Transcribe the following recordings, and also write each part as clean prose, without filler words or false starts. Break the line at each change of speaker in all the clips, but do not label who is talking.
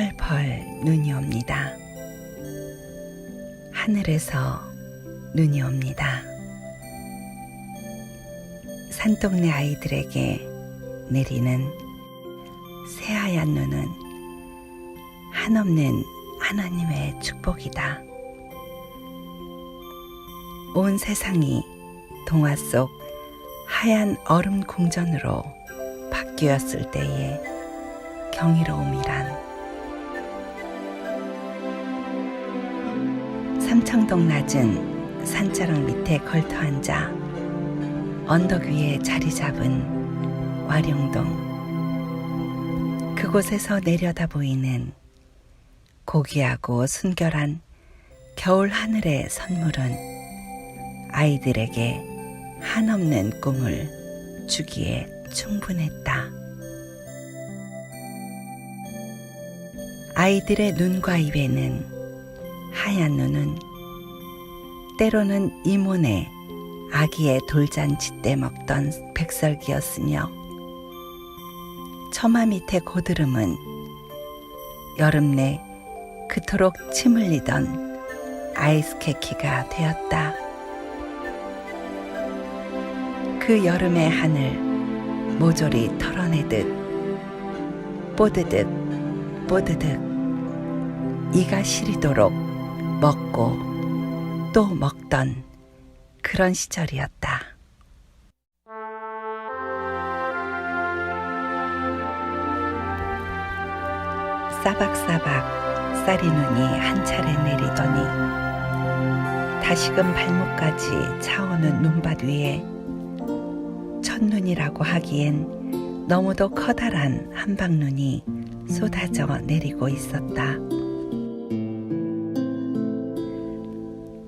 펄펄 눈이 옵니다. 하늘에서 눈이 옵니다. 산동네 아이들에게 내리는 새하얀 눈은 한없는 하나님의 축복이다. 온 세상이 동화 속 하얀 얼음 궁전으로 바뀌었을 때의 경이로움이란 삼청동 낮은 산자락 밑에 걸터 앉아 언덕 위에 자리 잡은 와룡동, 그곳에서 내려다 보이는 고귀하고 순결한 겨울 하늘의 선물은 아이들에게 한없는 꿈을 주기에 충분했다. 아이들의 눈과 입에는 하얀 눈은 때로는 이모네 아기의 돌잔치 때 먹던 백설기였으며, 처마 밑에 고드름은 여름 내 그토록 침 흘리던 아이스케키가 되었다. 그 여름의 하늘 모조리 털어내듯 뽀드득 뽀드득 이가 시리도록 먹고 또 먹던 그런 시절이었다. 싸박싸박 쌀이 눈이 한 차례 내리더니 다시금 발목까지 차오는 눈밭 위에 첫눈이라고 하기엔 너무도 커다란 한방눈이 쏟아져 내리고 있었다.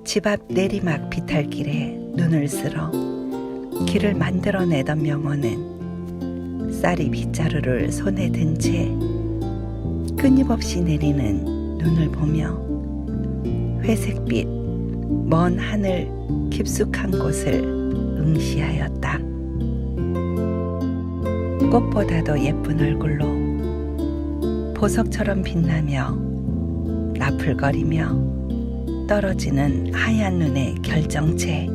집 앞 내리막 비탈길에 눈을 쓸어 길을 만들어내던 명호는 쌀이 빗자루를 손에 든 채 끊임없이 내리는 눈을 보며 회색빛 먼 하늘 깊숙한 곳을 응시하였다. 꽃보다도 예쁜 얼굴로 보석처럼 빛나며 나풀거리며 떨어지는 하얀 눈의 결정체,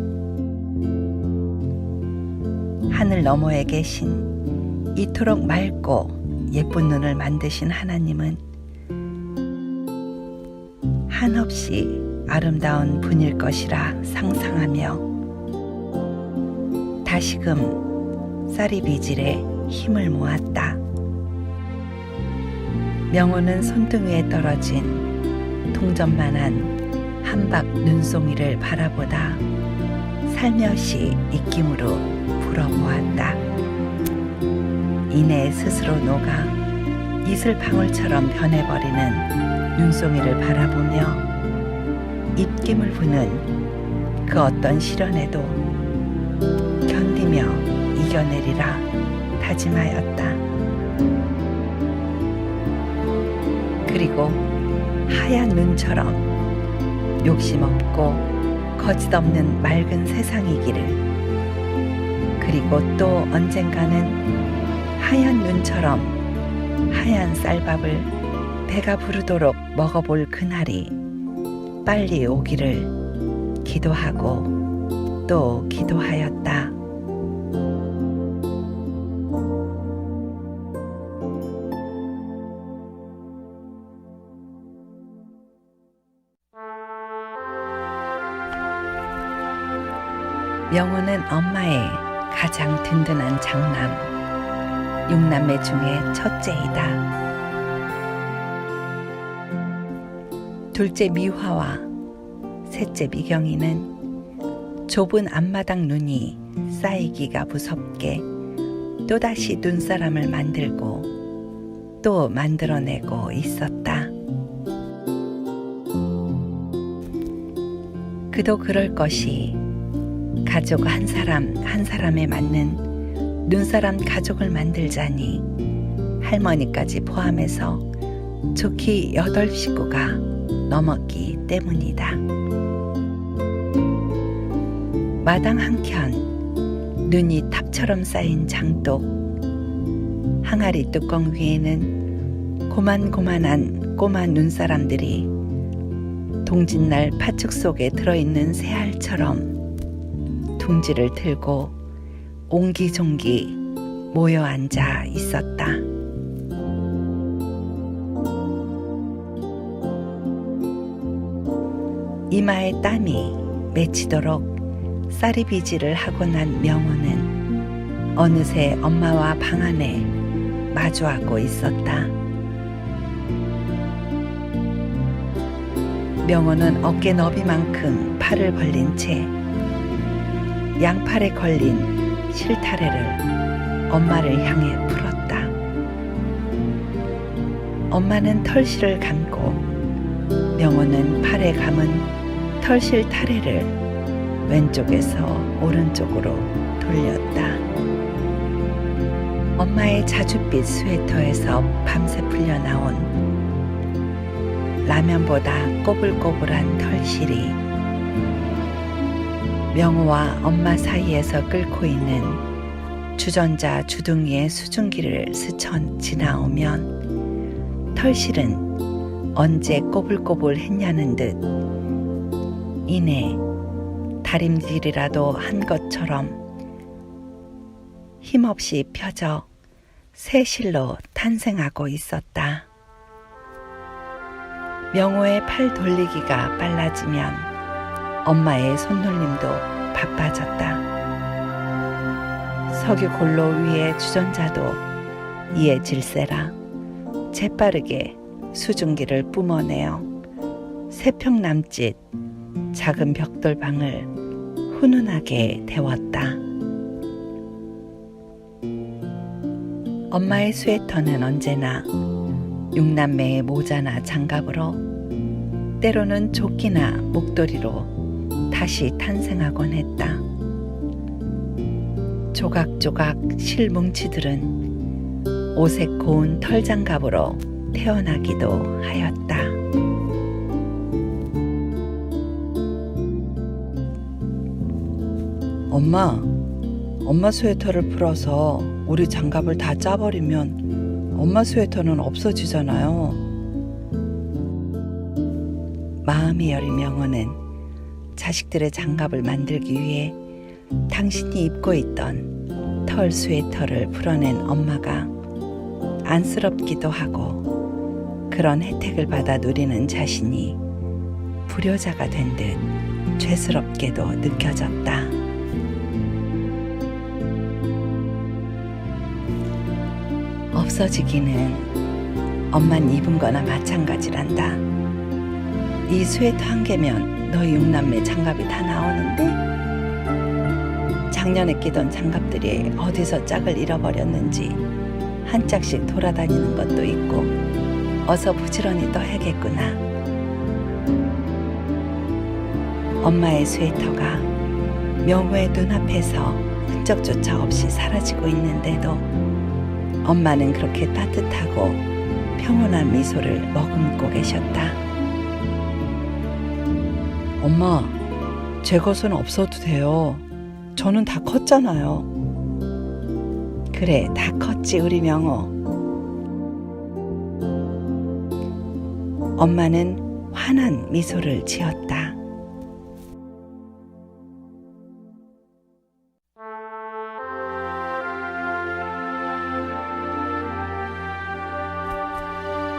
하늘 너머에 계신 이토록 맑고 예쁜 눈을 만드신 하나님은 한없이 아름다운 분일 것이라 상상하며 다시금 쌀이 비질에 힘을 모았다. 명호는 손등위에 떨어진 동전만한 한박 눈송이를 바라보다 살며시 입김으로 불어보았다. 이내 스스로 녹아 이슬방울처럼 변해버리는 눈송이를 바라보며 입김을 부는 그 어떤 시련에도 견디며 이겨내리라 다짐하였다. 그리고 하얀 눈처럼 욕심 없고 거짓 없는 맑은 세상이기를, 그리고 또 언젠가는 하얀 눈처럼 하얀 쌀밥을 배가 부르도록 먹어볼 그날이 빨리 오기를 기도하고 또 기도하였다. 명호는 엄마의 가장 든든한 장남, 6남매 중에 첫째이다. 둘째 미화와 셋째 미경이는 좁은 앞마당 눈이 쌓이기가 무섭게 또다시 눈사람을 만들고 또 만들어내고 있었다. 그도 그럴 것이 가족 한 사람 한 사람에 맞는 눈사람 가족을 만들자니 할머니까지 포함해서 좋기 8식구가 넘었기 때문이다. 마당 한켠 눈이 탑처럼 쌓인 장독, 항아리 뚜껑 위에는 고만고만한 꼬마 눈사람들이 동짓날 팥죽 속에 들어있는 새알처럼 둥지를 들고 옹기종기 모여 앉아 있었다. 이마에 땀이 맺히도록 쌀이비지를 하고 난 명호는 어느새 엄마와 방 안에 마주하고 있었다. 명호는 어깨 너비만큼 팔을 벌린 채 양팔에 걸린 실타래를 엄마를 향해 풀었다. 엄마는 털실을 감고 명호는 팔에 감은 털실타래를 왼쪽에서 오른쪽으로 돌렸다. 엄마의 자줏빛 스웨터에서 밤새 풀려나온 라면보다 꼬불꼬불한 털실이 명호와 엄마 사이에서 끓고 있는 주전자 주둥이의 수증기를 스쳐 지나오면 털실은 언제 꼬불꼬불했냐는 듯 이내 다림질이라도 한 것처럼 힘없이 펴져 새 실로 탄생하고 있었다. 명호의 팔 돌리기가 빨라지면 엄마의 손놀림도 바빠졌다. 석유 골로 위에 주전자도 이에 질세라 재빠르게 수증기를 뿜어내어 세평 남짓 작은 벽돌방을 훈훈하게 데웠다. 엄마의 스웨터는 언제나 육남매의 모자나 장갑으로 때로는 조끼나 목도리로 다시 탄생하곤 했다. 조각조각 실뭉치들은 오색 고운 털장갑으로 태어나기도 하였다.
엄마 스웨터를 풀어서 우리 장갑을 다 짜버리면 엄마 스웨터는 없어지잖아요.
마음이 여린 명호는 자식들의 장갑을 만들기 위해 당신이 입고 있던 털 스웨터를 풀어낸 엄마가 안쓰럽기도 하고 그런 혜택을 받아 누리는 자신이 불효자가 된 듯 죄스럽게도 느껴졌다. 없어지기는 엄만 입은 거나 마찬가지란다. 이 스웨터 한 개면 너희 육남매 장갑이 다 나오는데 작년에 끼던 장갑들이 어디서 짝을 잃어버렸는지 한 짝씩 돌아다니는 것도 있고 어서 부지런히 떠야겠구나. 엄마의 스웨터가 명호의 눈앞에서 흔적조차 없이 사라지고 있는데도 엄마는 그렇게 따뜻하고 평온한 미소를 머금고 계셨다.
엄마, 제 것은 없어도 돼요. 저는 다 컸잖아요.
그래, 다 컸지 우리 명호. 엄마는 환한 미소를 지었다.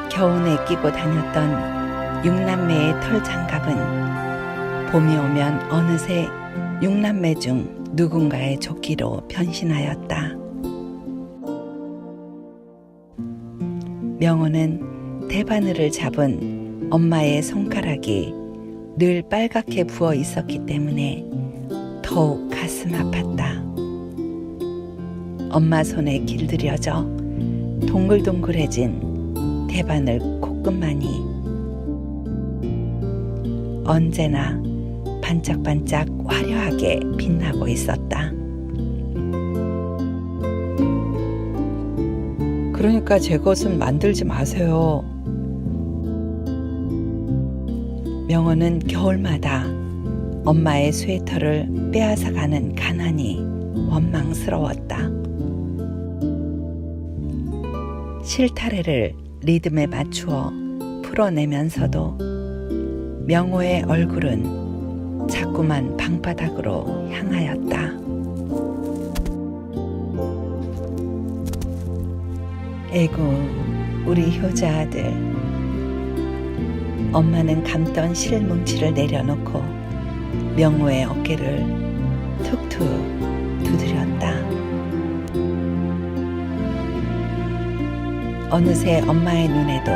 겨우내 끼고 다녔던 육남매의 털장갑은 봄이 오면 어느새 육남매 중 누군가의 조끼로 변신하였다. 명호는 대바늘을 잡은 엄마의 손가락이 늘 빨갛게 부어 있었기 때문에 더욱 가슴 아팠다. 엄마 손에 길들여져 동글동글해진 대바늘 콧끝만이 언제나 반짝반짝 화려하게 빛나고 있었다.
그러니까 제 것은 만들지 마세요.
명호는 겨울마다 엄마의 스웨터를 빼앗아가는 가난이 원망스러웠다. 실타래를 리듬에 맞추어 풀어내면서도 명호의 얼굴은 자꾸만 방바닥으로 향하였다. 에구, 우리 효자 아들. 엄마는 감던 실뭉치를 내려놓고 명호의 어깨를 툭툭 두드렸다. 어느새 엄마의 눈에도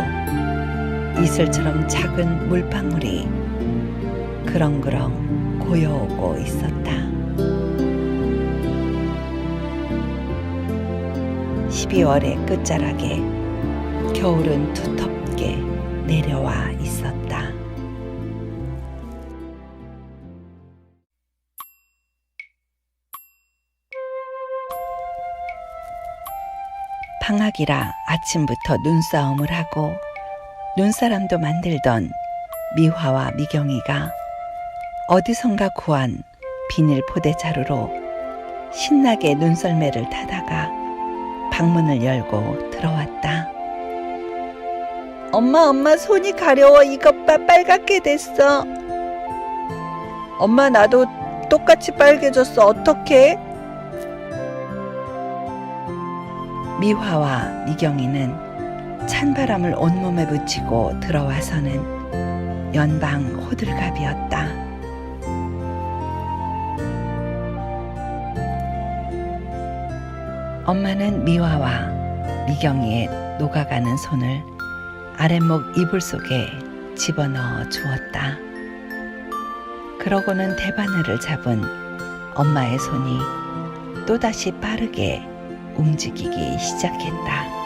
이슬처럼 작은 물방울이 그렁그렁 고여오고 있었다. 12월의 끝자락에 겨울은 두텁게 내려와 있었다. 방학이라 아침부터 눈싸움을 하고 눈사람도 만들던 미화와 미경이가 어디선가 구한 비닐 포대자루로 신나게 눈썰매를 타다가 방문을 열고 들어왔다. 엄마 손이 가려워. 이것 봐, 빨갛게 됐어. 엄마 나도 똑같이 빨개졌어. 어떡해? 미화와 미경이는 찬바람을 온몸에 붙이고 들어와서는 연방 호들갑이었다. 엄마는 미화와 미경이의 녹아가는 손을 아랫목 이불 속에 집어넣어 주었다. 그러고는 대바늘을 잡은 엄마의 손이 또다시 빠르게 움직이기 시작했다.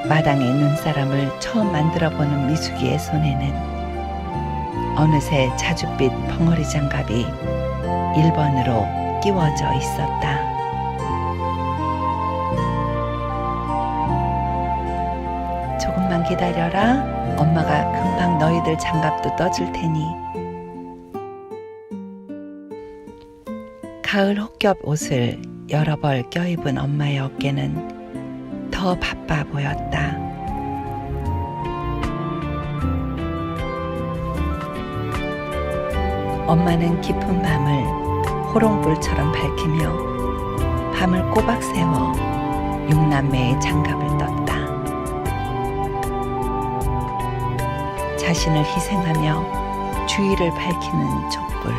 마당의 눈사람을 처음 만들어보는 미숙이의 손에는 어느새 자줏빛 벙어리 장갑이 1번으로 끼워져 있었다. 조금만 기다려라. 엄마가 금방 너희들 장갑도 떠줄 테니. 가을 혹겹 옷을 여러 벌 껴입은 엄마의 어깨는 더 바빠 보였다. 엄마는 깊은 밤을 호롱불처럼 밝히며 밤을 꼬박 세워 육남매의 장갑을 떴다. 자신을 희생하며 주위를 밝히는 촛불.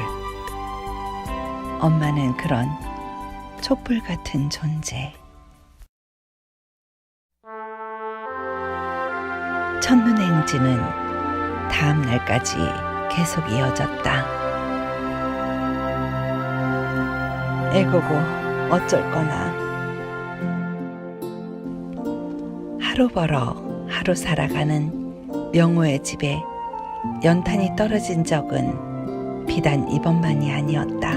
엄마는 그런 촛불 같은 존재. 첫눈의 행진은 다음 날까지 계속 이어졌다. 에고고 어쩔 거나. 하루 벌어 하루 살아가는 명호의 집에 연탄이 떨어진 적은 비단 이번만이 아니었다.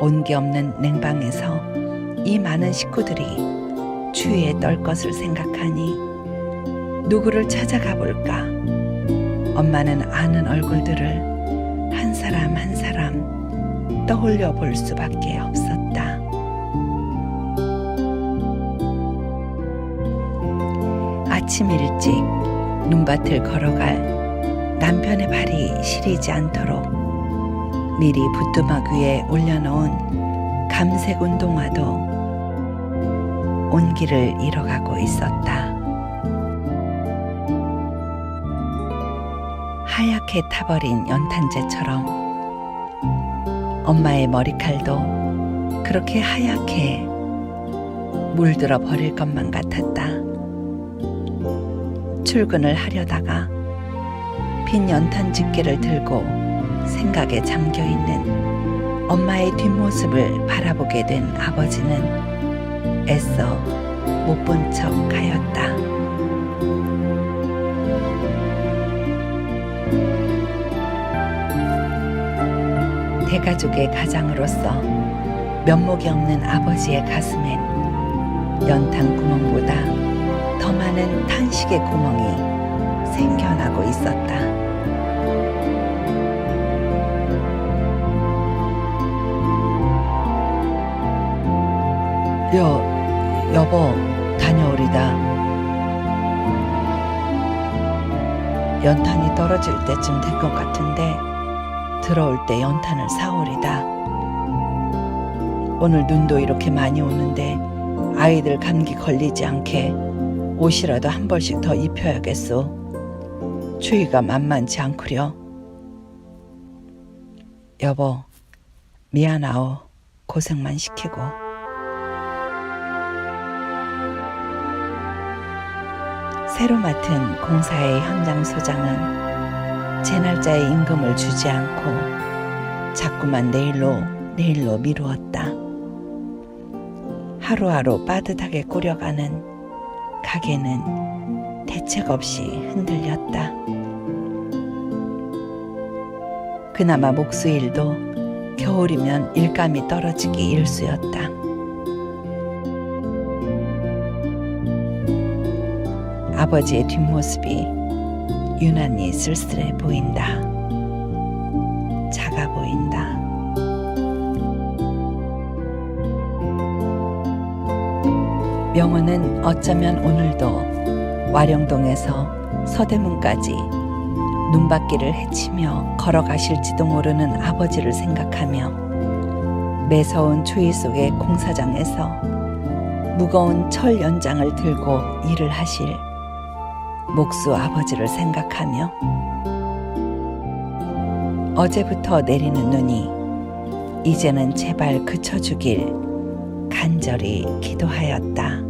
온기 없는 냉방에서 이 많은 식구들이 추위에 떨 것을 생각하니 누구를 찾아가 볼까. 엄마는 아는 얼굴들을 한 사람 한 사람 떠올려 볼 수밖에 없었다. 아침 일찍 눈밭을 걸어갈 남편의 발이 시리지 않도록 미리 부뚜막 위에 올려놓은 감색 운동화도 온기를 잃어가고 있었다. 하얗게 타버린 연탄재처럼 엄마의 머리칼도 그렇게 하얗게 물들어 버릴 것만 같았다. 출근을 하려다가 빈 연탄 집게를 들고 생각에 잠겨있는 엄마의 뒷모습을 바라보게 된 아버지는 애써 못 본 척 하였다. 대가족의 가장으로서 면목이 없는 아버지의 가슴엔 연탄 구멍보다 더 많은 탄식의 구멍이 생겨나고 있었다.
야, 여보, 다녀오리다. 연탄이 떨어질 때쯤 된 것 같은데 들어올 때 연탄을 사오리다. 오늘 눈도 이렇게 많이 오는데 아이들 감기 걸리지 않게 옷이라도 한 벌씩 더 입혀야겠소. 추위가 만만치 않구려. 여보, 미안하오. 고생만 시키고. 새로 맡은 공사의 현장 소장은 제 날짜에 임금을 주지 않고 자꾸만 내일로 미루었다. 하루하루 빠듯하게 꾸려가는 가게는 대책 없이 흔들렸다. 그나마 목수일도 겨울이면 일감이 떨어지기 일쑤였다. 아버지의 뒷모습이 유난히 쓸쓸해 보인다. 작아 보인다. 명호는 어쩌면 오늘도 와룡동에서 서대문까지 눈밭길을 헤치며 걸어가실지도 모르는 아버지를 생각하며 매서운 추위 속의 공사장에서 무거운 철 연장을 들고 일을 하실 목수 아버지를 생각하며 어제부터 내리는 눈이 이제는 제발 그쳐주길 간절히 기도하였다.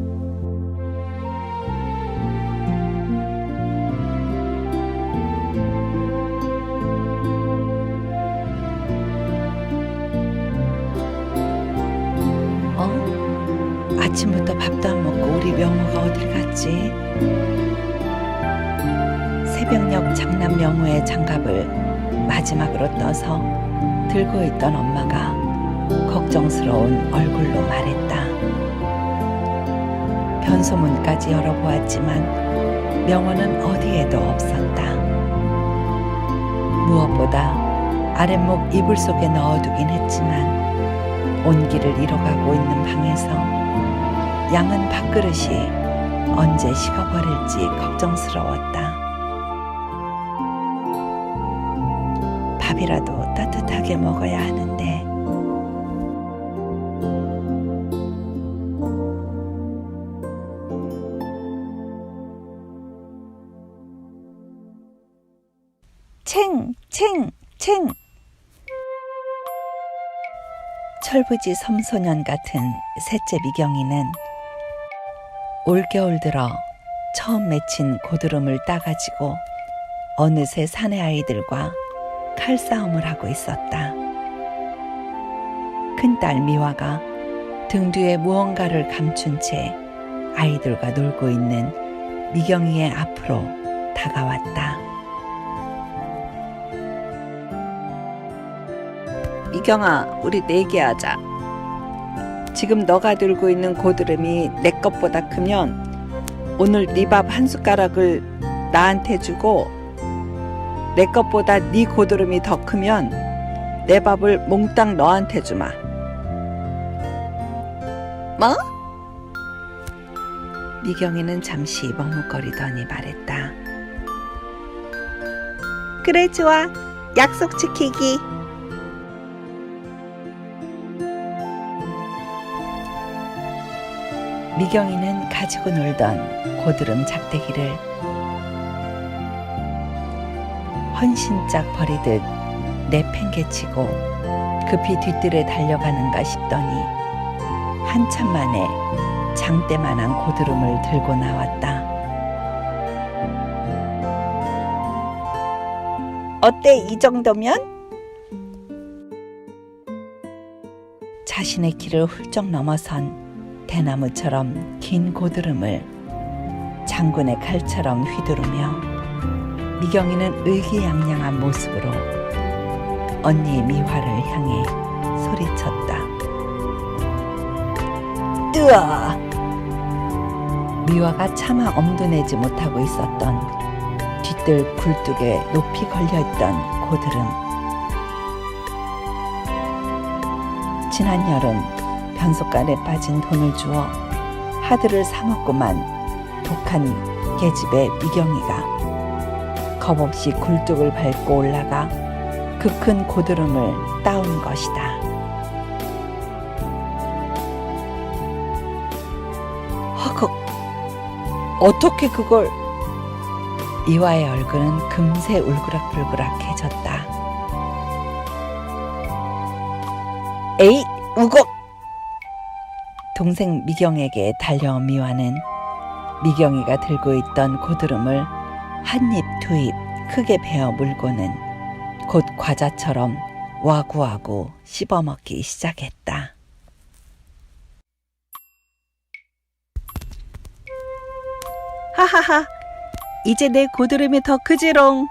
아침부터 밥도 안 먹고 우리 명호가 어딜 갔지? 새벽녘 장남 명호의 장갑을 마지막으로 떠서 들고 있던 엄마가 걱정스러운 얼굴로 말했다. 변소문까지 열어보았지만 명호는 어디에도 없었다. 무엇보다 아랫목 이불 속에 넣어두긴 했지만 온기를 잃어가고 있는 방에서 양은 밥그릇이 언제 식어버릴지 걱정스러웠다. 밥이라도 따뜻하게 먹어야 하는데 챙 철부지 섬소년 같은 셋째 미경이는 올겨울 들어 처음 맺힌 고드름을 따가지고 어느새 사내 아이들과 칼싸움을 하고 있었다. 큰딸 미화가 등 뒤에 무언가를 감춘 채 아이들과 놀고 있는 미경이의 앞으로 다가왔다. 미경아, 우리 내기하자. 지금 너가 들고 있는 고드름이 내 것보다 크면 오늘 네 밥 한 숟가락을 나한테 주고 내 것보다 네 고드름이 더 크면 내 밥을 몽땅 너한테 주마. 뭐? 미경이는 잠시 머뭇거리더니 말했다. 그래, 좋아. 약속 지키기. 미경이는 가지고 놀던 고드름 작대기를 헌신짝 버리듯 내팽개치고 급히 뒷뜰에 달려가는가 싶더니 한참 만에 장대만한 고드름을 들고 나왔다. 어때, 이 정도면? 자신의 키를 훌쩍 넘어선 대나무처럼 긴 고드름을 장군의 칼처럼 휘두르며 미경이는 의기양양한 모습으로 언니 미화를 향해 소리쳤다. 으아! 미화가 차마 엄두 내지 못하고 있었던 뒷뜰 굴뚝에 높이 걸려있던 고드름. 지난 여름 변속간에 빠진 돈을 주어
하드를 사먹고만 독한 계집의 미경이가 겁없이 굴뚝을 밟고 올라가 그 큰 고드름을 따온 것이다.
허걱, 어떻게 그걸...
미화의 얼굴은 금세 울그락불그락해졌다.
에이, 우걱!
동생 미경에게 달려온 미화는 미경이가 들고 있던 고드름을 한 입 두 입 크게 베어 물고는 곧 과자처럼 와구와구 씹어먹기 시작했다.
하하하, 이제 내 고드름이 더 크지롱.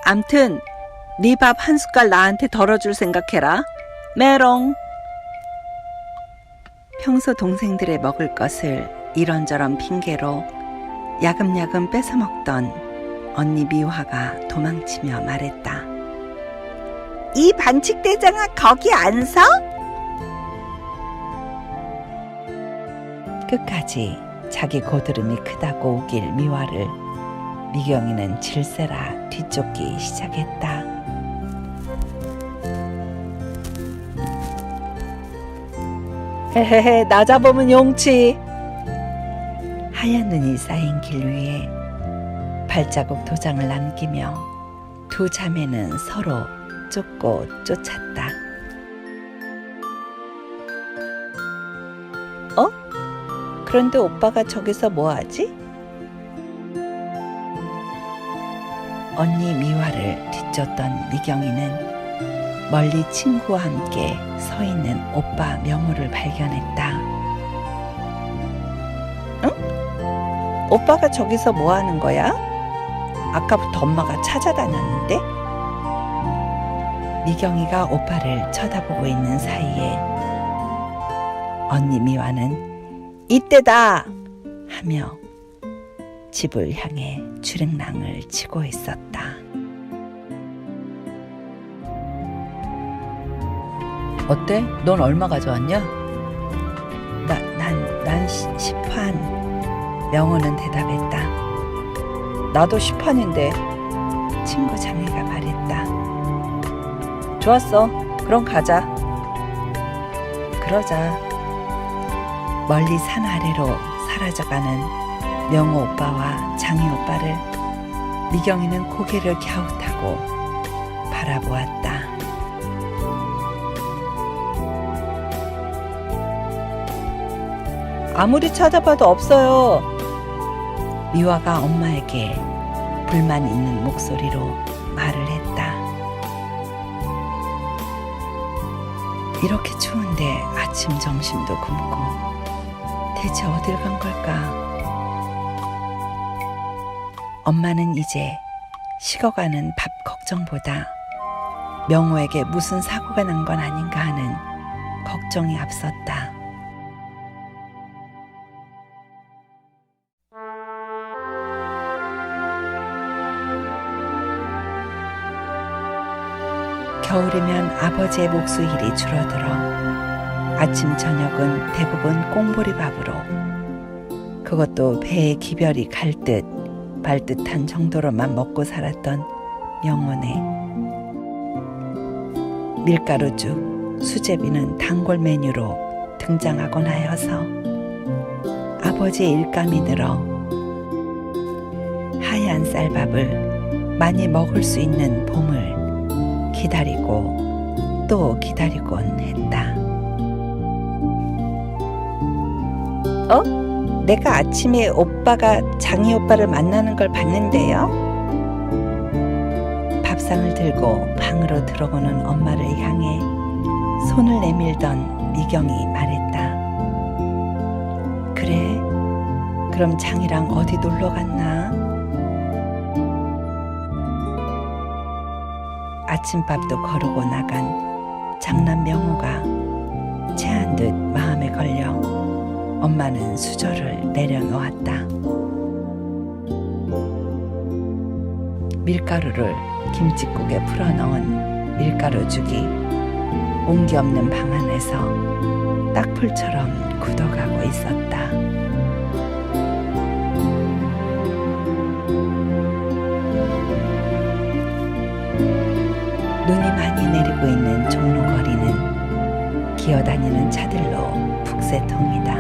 암튼 네 밥 한 숟갈 나한테 덜어줄 생각해라. 메롱.
평소 동생들의 먹을 것을 이런저런 핑계로 야금야금 뺏어먹던 언니 미화가 도망치며 말했다.
이 반칙대장아, 거기 안 서?
끝까지 자기 고드름이 크다고 우길 미화를 미경이는 질세라 뒤쫓기 시작했다.
헤헤헤, 나 잡으면 용치.
하얀 눈이 쌓인 길 위에 발자국 도장을 남기며 두 자매는 서로 쫓고 쫓았다. 그런데 오빠가 저기서 뭐하지? 언니 미화를 뒤쫓던 미경이는 멀리 친구와 함께 서 있는 오빠 명호를 발견했다. 응? 오빠가 저기서 뭐하는 거야? 아까부터 엄마가 찾아다녔는데? 미경이가 오빠를 쳐다보고 있는 사이에 언니 미화는 이때다! 하며 집을 향해 주랭랑을 치고 있었다. 어때? 넌 얼마 가져왔냐? 난 10환. 명호는 대답했다. 나도 10환인데. 친구 장애가 말했다. 좋았어. 그럼 가자. 그러자. 멀리 산 아래로 사라져가는 명호 오빠와 장희 오빠를 미경이는 고개를 갸웃하고 바라보았다. 아무리 찾아봐도 없어요. 미화가 엄마에게 불만 있는 목소리로 말을 했다. 이렇게 추운데 아침 점심도 굶고 대체 어딜 간 걸까? 엄마는 이제 식어가는 밥 걱정보다 명호에게 무슨 사고가 난 건 아닌가 하는 걱정이 앞섰다. 겨울이면 아버지의 목수일이 줄어들어 아침 저녁은 대부분 꽁보리 밥으로, 그것도 배에 기별이 갈 듯 말 듯한 정도로만 먹고 살았던 명호네. 밀가루죽, 수제비는 단골 메뉴로 등장하곤 하여서 아버지의 일감이 늘어 하얀 쌀밥을 많이 먹을 수 있는 봄을 기다리고 또 기다리곤 했다. 내가 아침에 오빠가 장희 오빠를 만나는 걸 봤는데요. 밥상을 들고 방으로 들어오는 엄마를 향해 손을 내밀던 미경이 말했다. 그래? 그럼 장희랑 어디 놀러 갔나? 아침밥도 거르고 나간 장남 명호가 체한 듯 마음에 걸려 엄마는 수저를 내려놓았다. 밀가루를 김칫국에 풀어넣은 밀가루죽이 온기 없는 방 안에서 딱풀처럼 굳어가고 있었다. 눈이 많이 내리고 있는 종로거리는 기어다니는 차들로 북새통이다.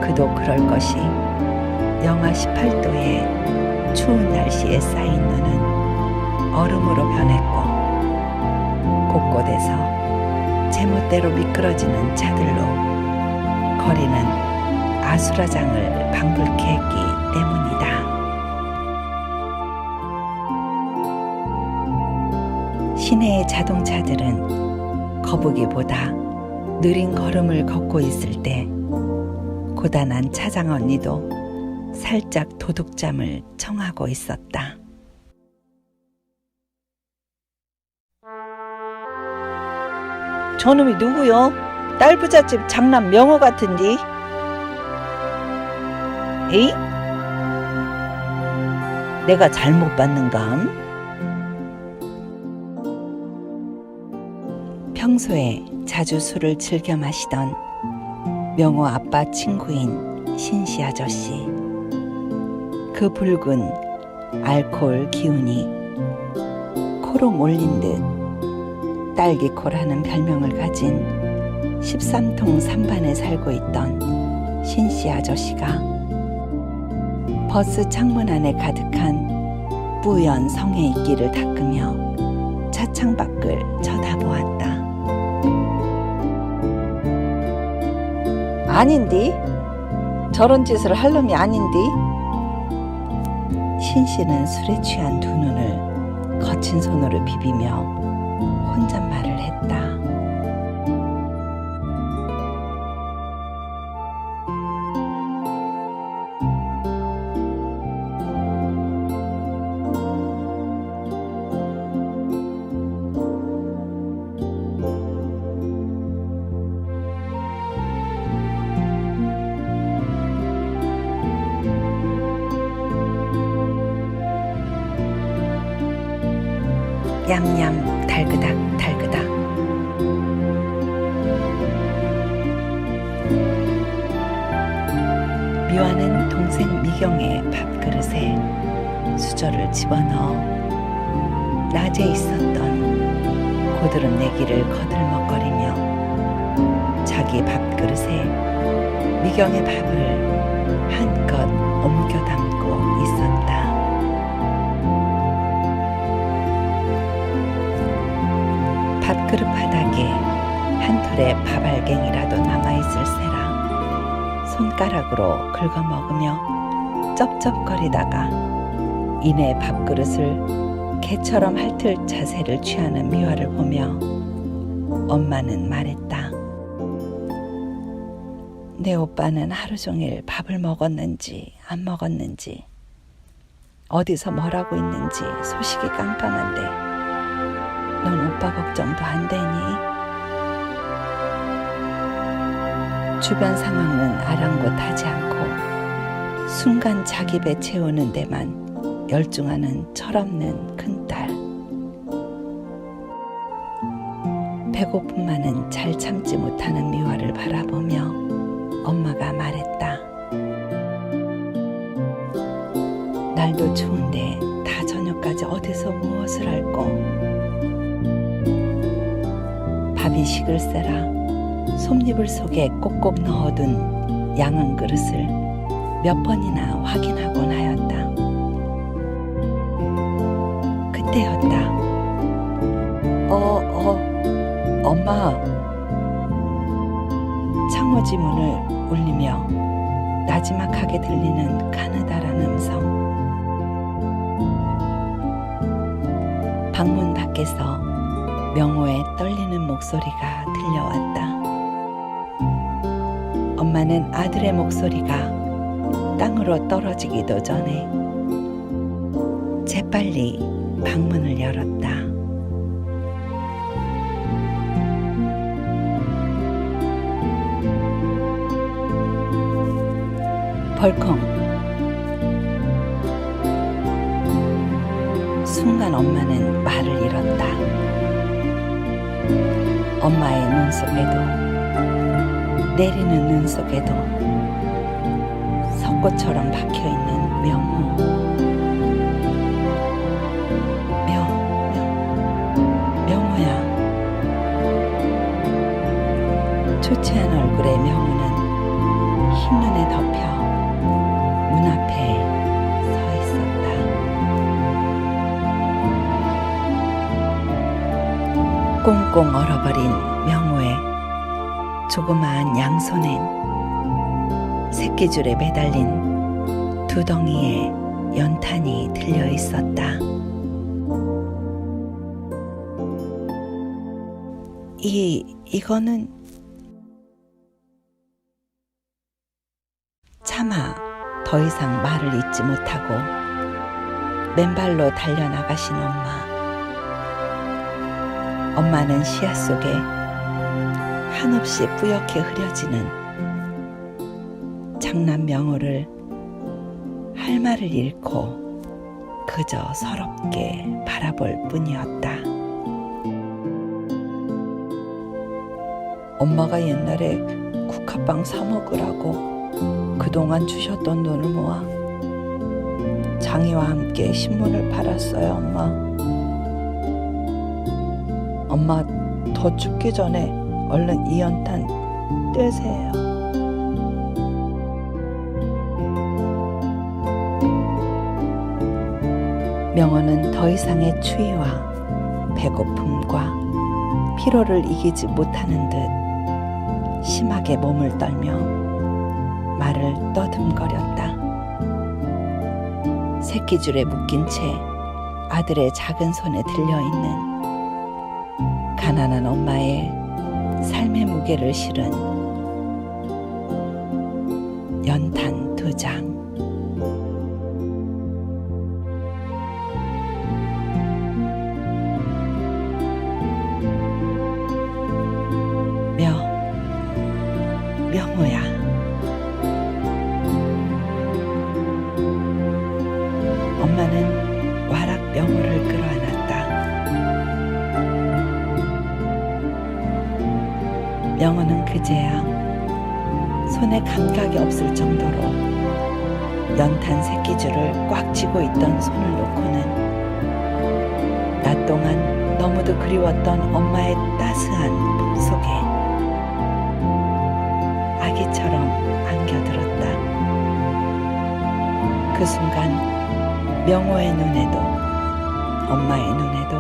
그도 그럴 것이 영하 18도의 추운 날씨에 쌓인 눈은 얼음으로 변했고 곳곳에서 제멋대로 미끄러지는 차들로 거리는 아수라장을 방불케 했기 때문이다. 시내의 자동차들은 거북이보다 느린 걸음을 걷고 있을 때 고단한 차장 언니도 살짝 도둑잠을 청하고 있었다.
저놈이 누구요? 딸부잣집 장남 명호 같은디? 에이? 내가 잘못 봤는감?
평소에 자주 술을 즐겨 마시던 명호 아빠 친구인 신씨 아저씨. 그 붉은 알코올 기운이 코로 몰린 듯 딸기코라는 별명을 가진 13통 3반에 살고 있던 신씨 아저씨가 버스 창문 안에 가득한 뿌연 성의 이끼를 닦으며 차창 밖을 쳐다보았다.
아닌디? 저런 짓을 할 놈이 아닌디?
신씨는 술에 취한 두 눈을 거친 손으로 비비며 혼잣말을 했다. 얌얌 달그닥 달그닥. 미화는 동생 미경의 밥그릇에 수저를 집어넣어 낮에 있었던 고드름 내기를 거들먹거리며 자기 밥그릇에 미경의 밥을 한껏 옮겨 담고 있었다. 밥그릇 바닥에 한 톨의 밥알갱이라도 남아있을세라 손가락으로 긁어먹으며 쩝쩝거리다가 이내 밥그릇을 개처럼 핥을 자세를 취하는 미화를 보며 엄마는 말했다. 내 오빠는 하루 종일 밥을 먹었는지 안 먹었는지 어디서 뭘 하고 있는지 소식이 깜깜한데 넌 오빠 걱정도 안 되니? 주변 상황은 아랑곳하지 않고 순간 자기 배 채우는 데만 열중하는 철없는 큰딸. 배고픔만은 잘 참지 못하는 미화를 바라보며 엄마가 말했다. 날도 추운데 다 저녁까지 어디서 무엇을 할꼬? 밥이 식을세라 솜니불 속에 꼭꼭 넣어둔 양은 그릇을 몇 번이나 확인하곤 하였다. 그때였다. 엄마. 창호지 문을 울리며 나지막하게 들리는 가느다란 음성. 방문 밖에서 명호의 떨리는 목소리가 들려왔다. 엄마는 아들의 목소리가 땅으로 떨어지기도 전에 재빨리 방문을 열었다. 벌컹. 순간 엄마는 말을 잃었다. 엄마의 눈 속에도 내리는 눈 속에도 석고처럼 박혀있는 명호. 명호야. 초췌한 얼굴의 명호는 흰눈에 덮여 문 앞에 서 있었다. 꽁꽁 얼어버린 명호의 조그마한 양손엔 새끼줄에 매달린 두 덩이의 연탄이 들려 있었다. 이거는 차마 더 이상 말을 잇지 못하고 맨발로 달려나가신 엄마. 엄마는 시야 속에 한없이 뿌옇게 흐려지는 장남 명호를 할 말을 잃고 그저 서럽게 바라볼 뿐이었다. 엄마가 옛날에 국화빵 사 먹으라고 그동안 주셨던 돈을 모아 장이와 함께 신문을 팔았어요, 엄마. 엄마, 더 춥기 전에 얼른 이 연탄 떼세요. 명호는 더 이상의 추위와 배고픔과 피로를 이기지 못하는 듯 심하게 몸을 떨며 말을 떠듬거렸다. 새끼줄에 묶인 채 아들의 작은 손에 들려있는 가난한 엄마의 삶의 무게를 실은 연탄 2장. 명호야. 엄마는 와락 명호를 끌어안았다. 명호는 그제야 손에 감각이 없을 정도로 연탄 새끼줄을 꽉 쥐고 있던 손을 놓고는 낮 동안 너무도 그리웠던 엄마의 따스한 품속에 아기처럼 안겨들었다. 그 순간 명호의 눈에도 엄마의 눈에도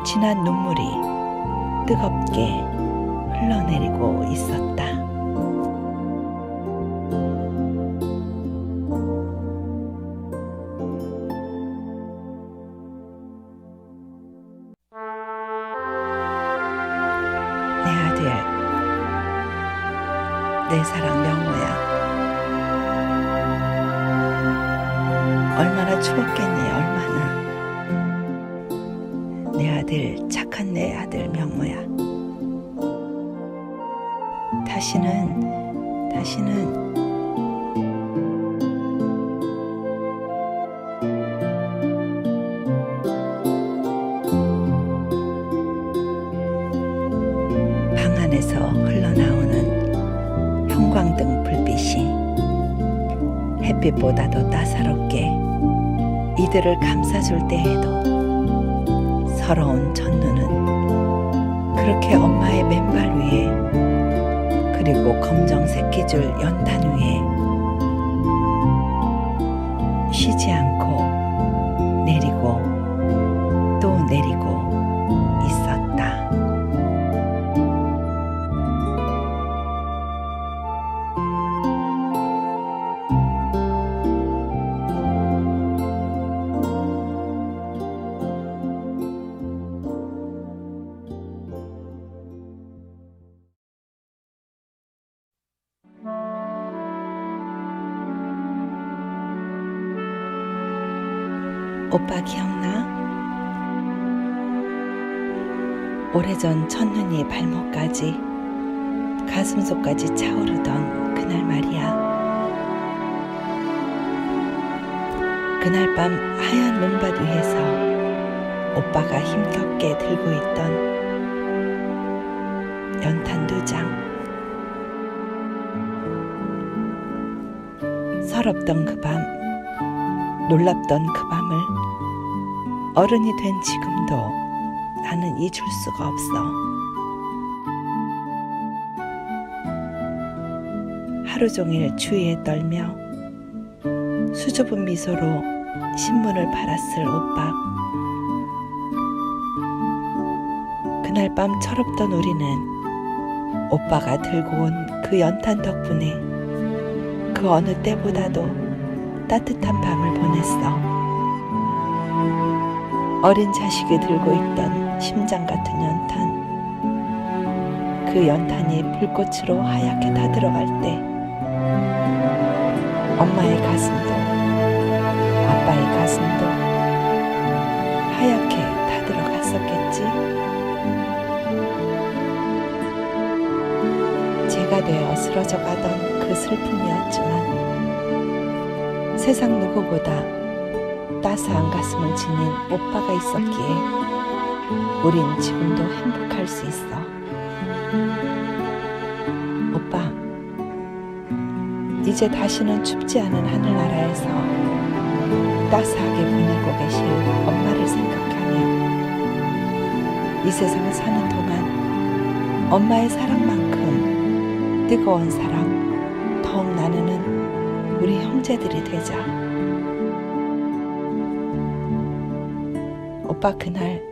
진한 눈물이 뜨겁게 흘러내리고 있었다. 내 아들, 내 사랑 명호야. 얼마나 추웠겠니, 얼마나. 내 아들, 착한 내 아들 명호야. 다시는 방 안에서 흘러나오는 형광등 불빛이 햇빛보다도 따사롭게 이들을 감싸줄 때에도 서러운 첫눈은 그렇게 엄마의 맨발 위에 그리고 검정 새끼줄 연탄 위에 쉬지 않고 내리고 또 내리고 있었다. 오빠 기억나? 오래전 첫눈이 발목까지 가슴속까지 차오르던 그날 말이야. 그날 밤 하얀 눈밭 위에서 오빠가 힘겹게 들고 있던 연탄 2장. 서럽던 그 밤, 놀랍던 그 밤을 어른이 된 지금도 나는 잊을 수가 없어. 하루 종일 추위에 떨며 수줍은 미소로 신문을 팔았을 오빠. 그날 밤 철없던 우리는 오빠가 들고 온 그 연탄 덕분에 그 어느 때보다도 따뜻한 밤을 보냈어. 어린 자식이 들고 있던 심장 같은 연탄. 그 연탄이 불꽃으로 하얗게 타들어갈 때 엄마의 가슴도 아빠의 가슴도 하얗게 타들어갔었겠지. 제가 되어 쓰러져 가던 그 슬픔이었지만 세상 누구보다 따스한 가슴을 지닌 오빠가 있었기에 우린 지금도 행복할 수 있어. 오빠, 이제 다시는 춥지 않은 하늘나라에서 따스하게 보내고 계실 엄마를 생각하며 이 세상을 사는 동안 엄마의 사랑만큼 뜨거운 사랑 더욱 나누는 우리 형제들이 되자. 오빠, 그날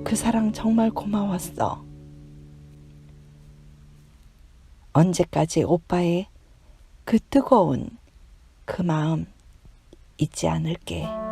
그 사랑 정말 고마웠어. 언제까지 오빠의 그 뜨거운 그 마음 잊지 않을게.